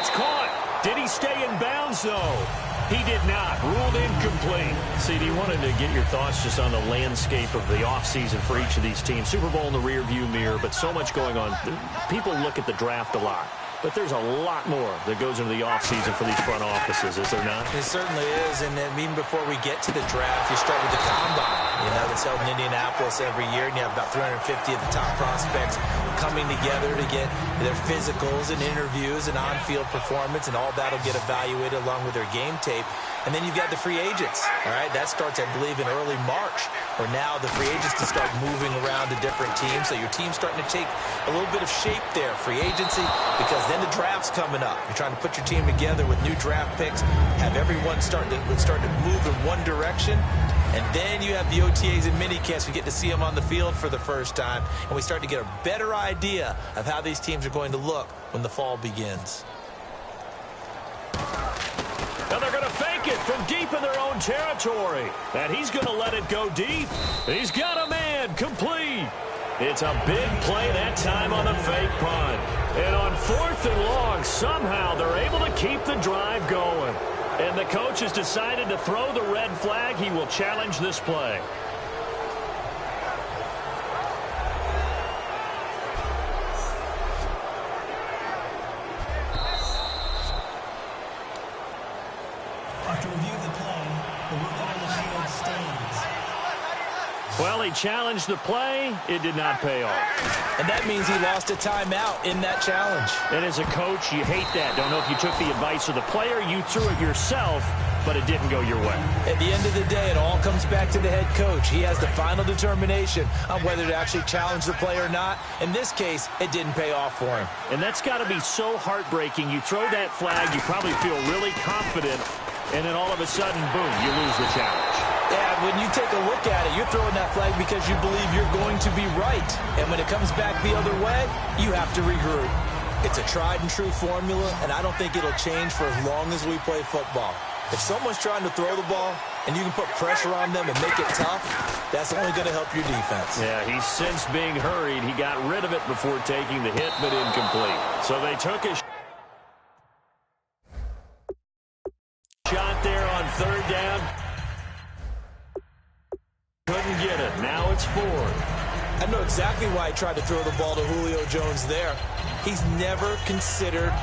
That's caught. Did he stay in bounds, though? He did not. Ruled incomplete. CD, wanted to get your thoughts just on the landscape of the offseason for each of these teams. Super Bowl in the rearview mirror, but so much going on. People look at the draft a lot, but there's a lot more that goes into the offseason for these front offices, is there not? It certainly is, and then even before we get to the draft, you start with the combine. You know, that's held in Indianapolis every year, and you have about 350 of the top prospects coming together to get their physicals and interviews and on-field performance, and all that will get evaluated along with their game tape. And then you've got the free agents, all right? That starts, I believe, in early March, where now the free agents can start moving around to different teams, so your team's starting to take a little bit of shape there, free agency, because then the draft's coming up. You're trying to put your team together with new draft picks, have everyone start to move in one direction, and then you have the OTAs and minicamps. We get to see them on the field for the first time, and we start to get a better idea of how these teams are going to look when the fall begins. Now they're going to fake it from deep in their own territory. And he's going to let it go deep. He's got a man complete. It's a big play that time on the fake punt. And on 4th and long, somehow they're able to keep the drive going. And the coach has decided to throw the red flag. He will challenge this play. After review of the play, the ruling on the field stands. Well, he challenged the play. It did not pay off. And that means he lost a timeout in that challenge. And as a coach, you hate that. Don't know if you took the advice of the player, you threw it yourself, but it didn't go your way. At the end of the day, it all comes back to the head coach. He has the final determination on whether to actually challenge the play or not. In this case, it didn't pay off for him. And that's got to be so heartbreaking. You throw that flag, you probably feel really confident, and then all of a sudden, boom, you lose the challenge. Yeah, when you take a look at it, you're throwing that flag because you believe you're going to be right. And when it comes back the other way, you have to regroup. It's a tried-and-true formula, and I don't think it'll change for as long as we play football. If someone's trying to throw the ball and you can put pressure on them and make it tough, that's only going to help your defense. Yeah, he's since being hurried. He got rid of it before taking the hit, but incomplete. So they took a shot there on 3rd down. Couldn't get it. Now it's 4th. I know exactly why he tried to throw the ball to Julio Jones there. He's never considered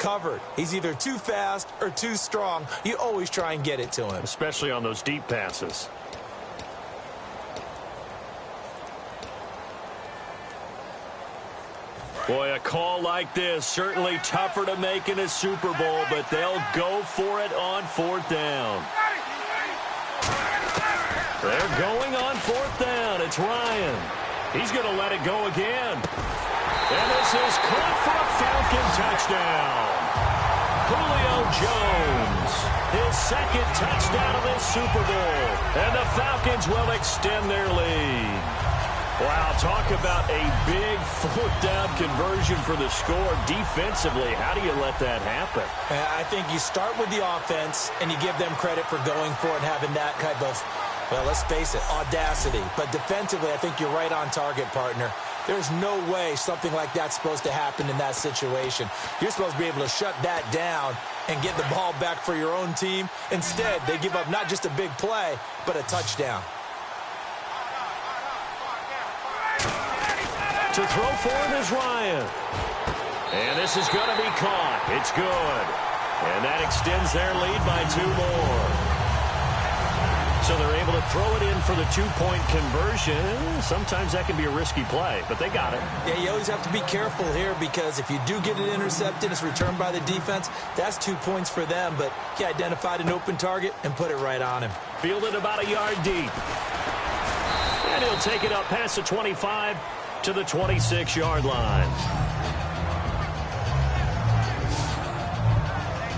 covered. He's either too fast or too strong. You always try and get it to him. Especially on those deep passes. Boy, a call like this, certainly tougher to make in a Super Bowl, but they'll go for it on 4th down. They're going on 4th down. It's Ryan. He's going to let it go again. And this is caught for a Falcon touchdown. Julio Jones, his 2nd touchdown of this Super Bowl. And the Falcons will extend their lead. Wow, talk about a big 4th down conversion for the score. Defensively, how do you let that happen? I think you start with the offense and you give them credit for going for it and having that type of, well, let's face it, audacity. But defensively, I think you're right on target, partner. There's no way something like that's supposed to happen in that situation. You're supposed to be able to shut that down and get the ball back for your own team. Instead, they give up not just a big play, but a touchdown. To throw for it is Ryan. And this is going to be caught. It's good. And that extends their lead by 2 more. So they're able to throw it in for the 2-point conversion. Sometimes that can be a risky play, but they got it. Yeah, you always have to be careful here because if you do get it intercepted, it's returned by the defense, that's 2 points for them. But he identified an open target and put it right on him. Fielded about a yard deep. And he'll take it up past the 25 to the 26-yard line.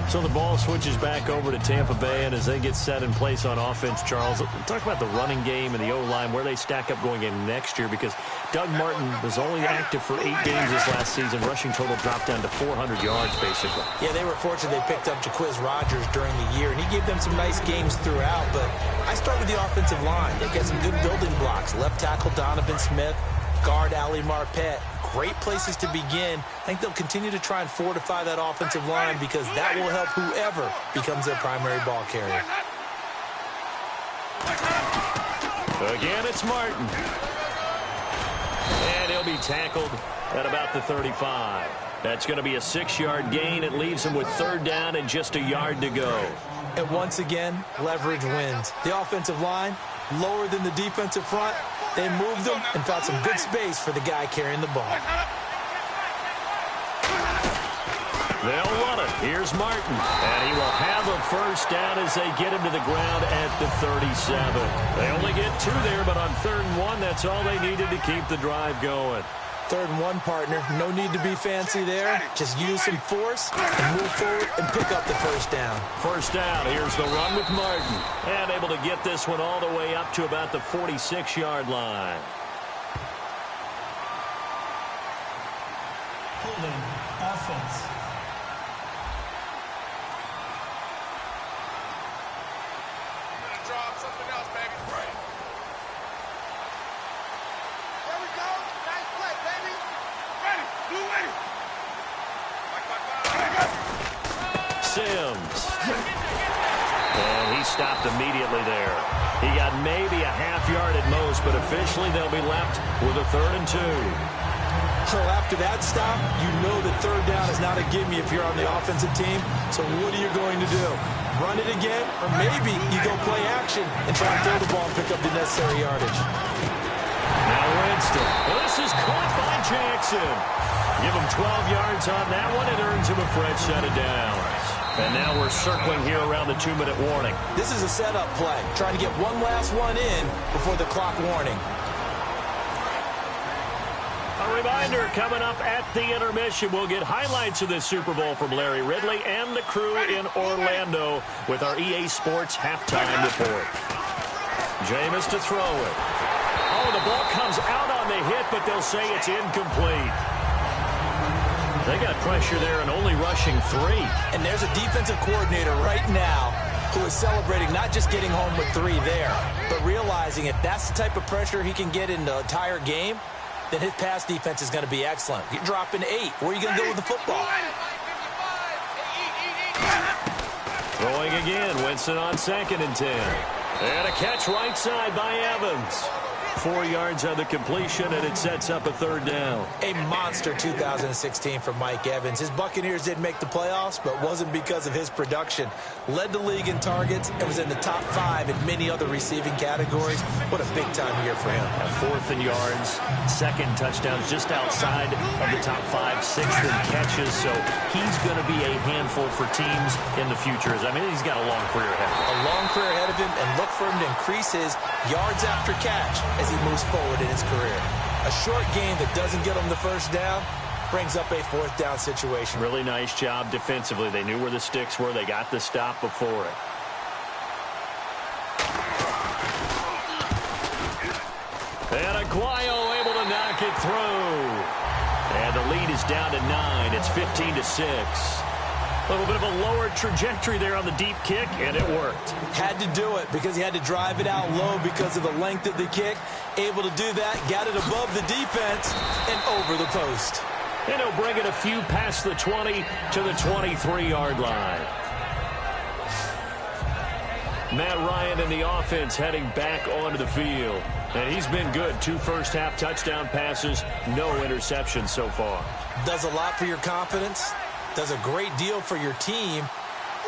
So the ball switches back over to Tampa Bay, and as they get set in place on offense, Charles, talk about the running game and the O-line, where they stack up going in next year, because Doug Martin was only active for 8 games this last season. Rushing total dropped down to 400 yards, basically. Yeah, they were fortunate they picked up Jacquizz Rodgers during the year, and he gave them some nice games throughout, but I start with the offensive line. They've got some good building blocks. Left tackle Donovan Smith, guard Ali Marpet. Great places to begin. I think they'll continue to try and fortify that offensive line because that will help whoever becomes their primary ball carrier. Again, it's Martin. And he'll be tackled at about the 35. That's going to be a 6-yard gain. It leaves him with 3rd down and just a yard to go. And once again, leverage wins. The offensive line, lower than the defensive front. They moved them and found some good space for the guy carrying the ball. They'll run it. Here's Martin. And he will have a 1st down as they get him to the ground at the 37. They only get 2 there, but on 3rd and 1, that's all they needed to keep the drive going. 3rd and 1, partner. No need to be fancy there. Just use some force and move forward and pick up the 1st down. 1st down. Here's the run with Martin. And able to get this one all the way up to about the 46-yard line. Holding offense. Drop something else, baby. Right. There we go. Nice play, baby. Ready. Blue ready. Sims. And he stopped immediately there. He got maybe a half yard at most, but officially they'll be left with a 3rd and 2. So after that stop, you know that 3rd down is not a gimme if you're on the offensive team. So what are you going to do? Run it again? Or maybe you go play action and try and throw the ball and pick up the necessary yardage. Now Winston. Well, this is caught by Jackson. Give him 12 yards on that one. It earns him a fresh set of downs. And now we're circling here around the 2-minute warning. This is a setup play. Trying to get one last one in before the clock warning. A reminder, coming up at the intermission, we'll get highlights of this Super Bowl from Larry Ridley and the crew in Orlando with our EA Sports halftime report. Jameis to throw it. Oh, the ball comes out on the hit, but they'll say it's incomplete. They got pressure there and only rushing 3. And there's a defensive coordinator right now who is celebrating not just getting home with 3 there, but realizing if that's the type of pressure he can get in the entire game, then his pass defense is going to be excellent. You're dropping 8. Where are you going to go with the football? Throwing again. Winston on 2nd and 10. And a catch right side by Evans. 4 yards on the completion, and it sets up a 3rd down. A monster 2016 for Mike Evans. His Buccaneers didn't make the playoffs, but wasn't because of his production. Led the league in targets and was in the top 5 in many other receiving categories. What a big-time year for him. 4th in yards, 2nd touchdowns just outside of the top 5, 6th in catches. So he's going to be a handful for teams in the future. I mean, he's got a long career ahead of him. A long career ahead of him, and look for him to increase his yards after catch as he moves forward in his career. A short game that doesn't get him the 1st down brings up a 4th down situation. Really nice job defensively. They knew where the sticks were. They got the stop before it. And Aguayo able to knock it through. And the lead is down to 9. It's 15-6. A little bit of a lower trajectory there on the deep kick, and it worked. Had to do it because he had to drive it out low because of the length of the kick. Able to do that, got it above the defense and over the post. And he'll bring it a few past the 20 to the 23-yard line. Matt Ryan and the offense heading back onto the field. And he's been good. 2 first-half touchdown passes, no interceptions so far. Does a lot for your confidence. Does a great deal for your team,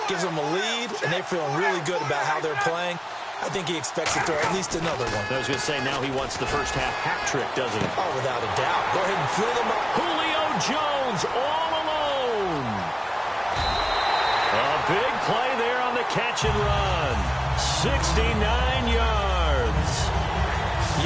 gives them a lead, and they're feeling really good about how they're playing. I think he expects to throw at least another one. I was going to say, now he wants the first-half hat trick, doesn't he? Oh, without a doubt. Go ahead and fill them up. Julio Jones all alone. A big play there on the catch and run. 69 yards.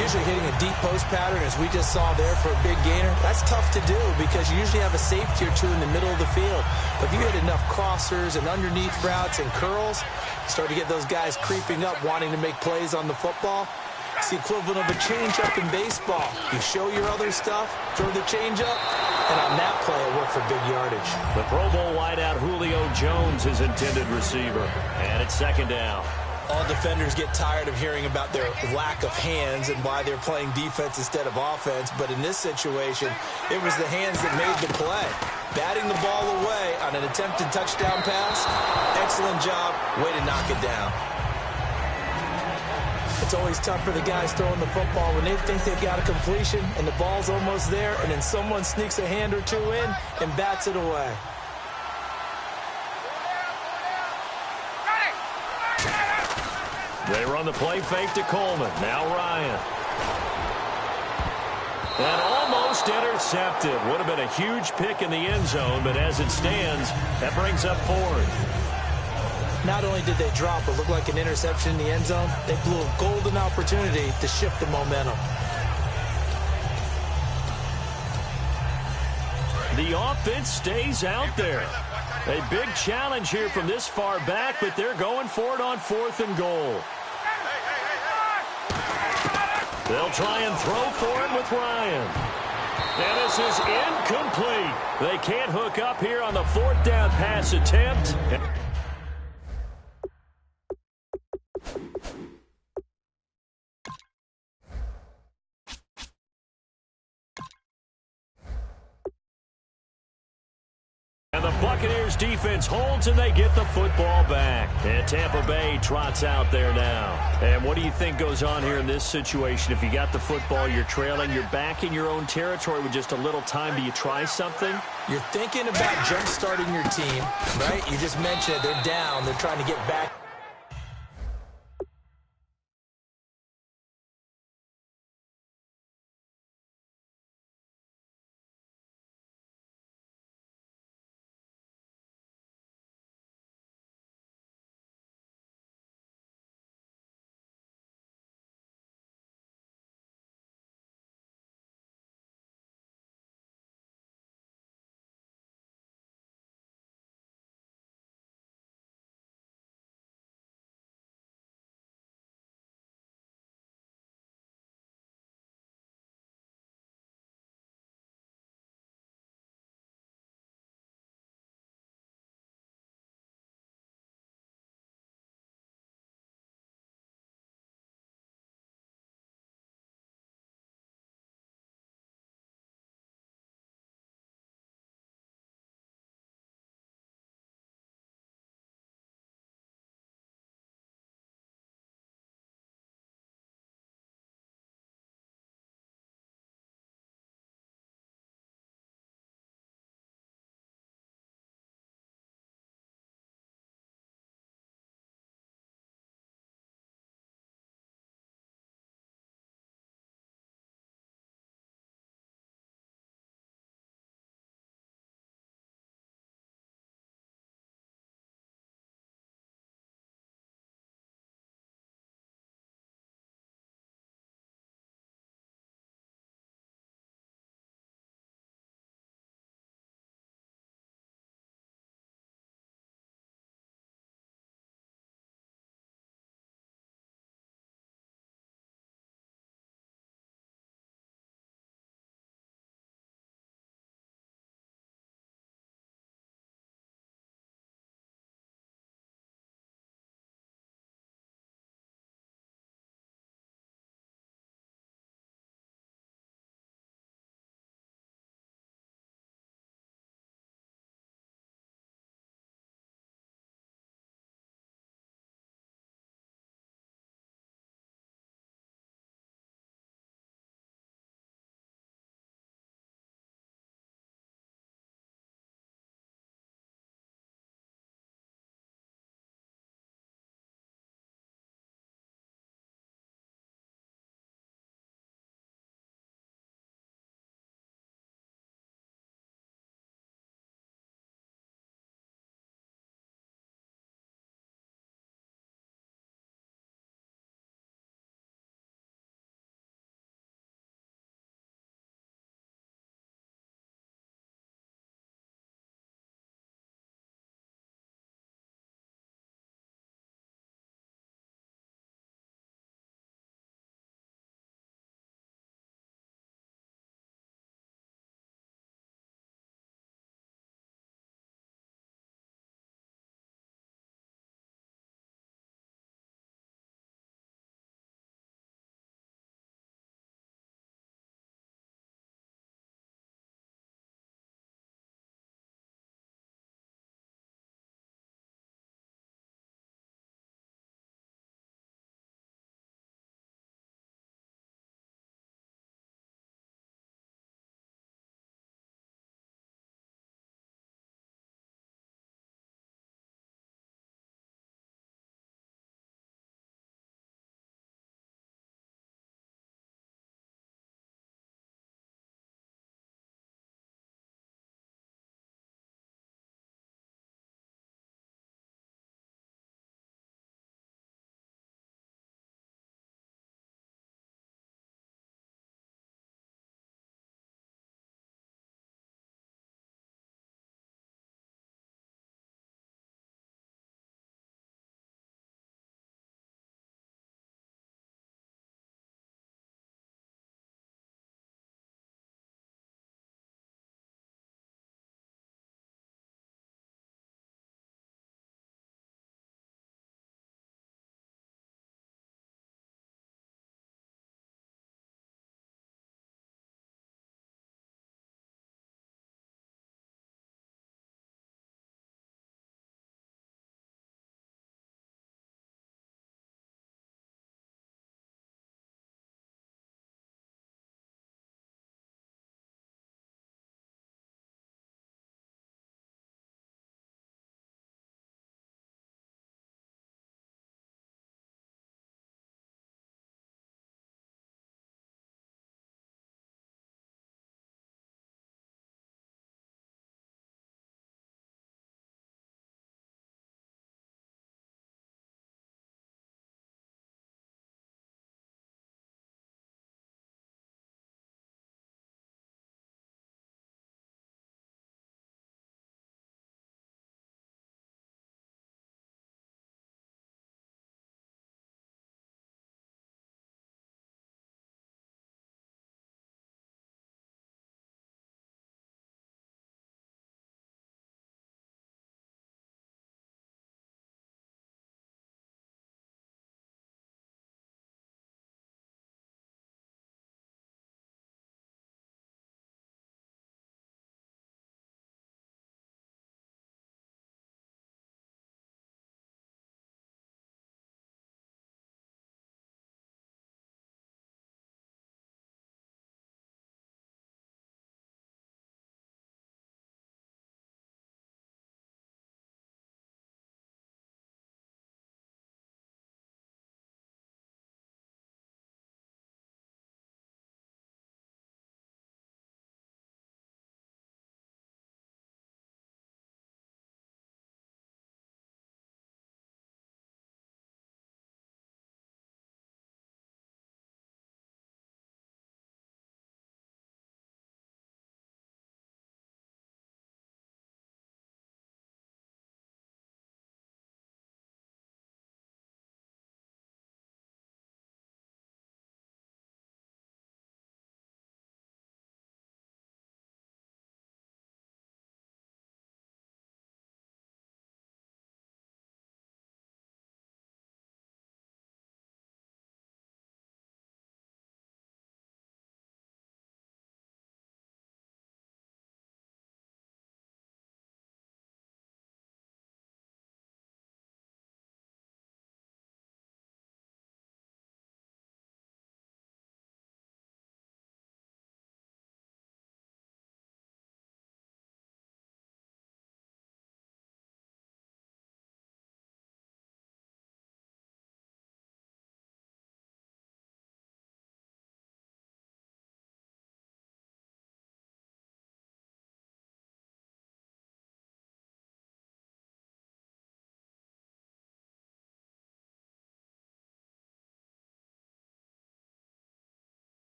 Usually hitting a deep post pattern, as we just saw there for a big gainer, that's tough to do because you usually have a safety or two in the middle of the field. But if you hit enough crossers and underneath routes and curls, start to get those guys creeping up, wanting to make plays on the football. It's the equivalent of a change-up in baseball. You show your other stuff, throw the change-up, and on that play, it worked for big yardage. The Pro Bowl wideout Julio Jones is intended receiver. And it's second down. All defenders get tired of hearing about their lack of hands and why they're playing defense instead of offense. But in this situation, it was the hands that made the play. Batting the ball away on an attempted touchdown pass, excellent job, way to knock it down. It's always tough for the guys throwing the football when they think they've got a completion and the ball's almost there, and then someone sneaks a hand or two in and bats it away. They run the play fake to Coleman. Now Ryan. And almost intercepted. Would have been a huge pick in the end zone, but as it stands, that brings up fourth. Not only did they drop what looked like an interception in the end zone, they blew a golden opportunity to shift the momentum. The offense stays out there. A big challenge here from this far back, but they're going for it on 4th and goal. They'll try and throw for it with Ryan. And this is incomplete. They can't hook up here on the 4th down pass attempt. And the Buccaneers defense holds, and they get the football back. And Tampa Bay trots out there now. And what do you think goes on here in this situation? If you got the football, you're trailing, you're back in your own territory with just a little time. Do you try something? You're thinking about jump-starting your team, right? You just mentioned it. They're down. They're trying to get back.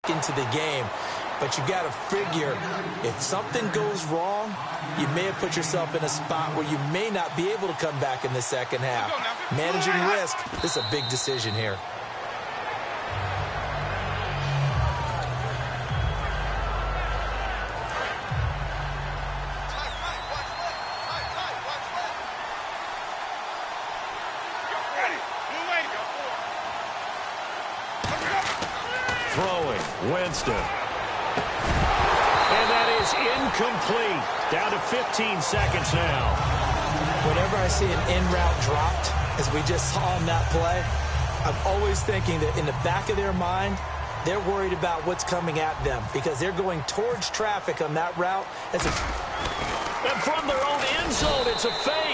into the game. But you got to figure, if something goes wrong, you may have put yourself in a spot where you may not be able to come back in the second half. Managing risk, this is a big decision here. Throwing, Winston. And that is incomplete. Down to 15 seconds now. Whenever I see an in route dropped, as we just saw on that play, I'm always thinking that in the back of their mind, they're worried about what's coming at them because they're going towards traffic on that route. And from their own end zone, it's a fake.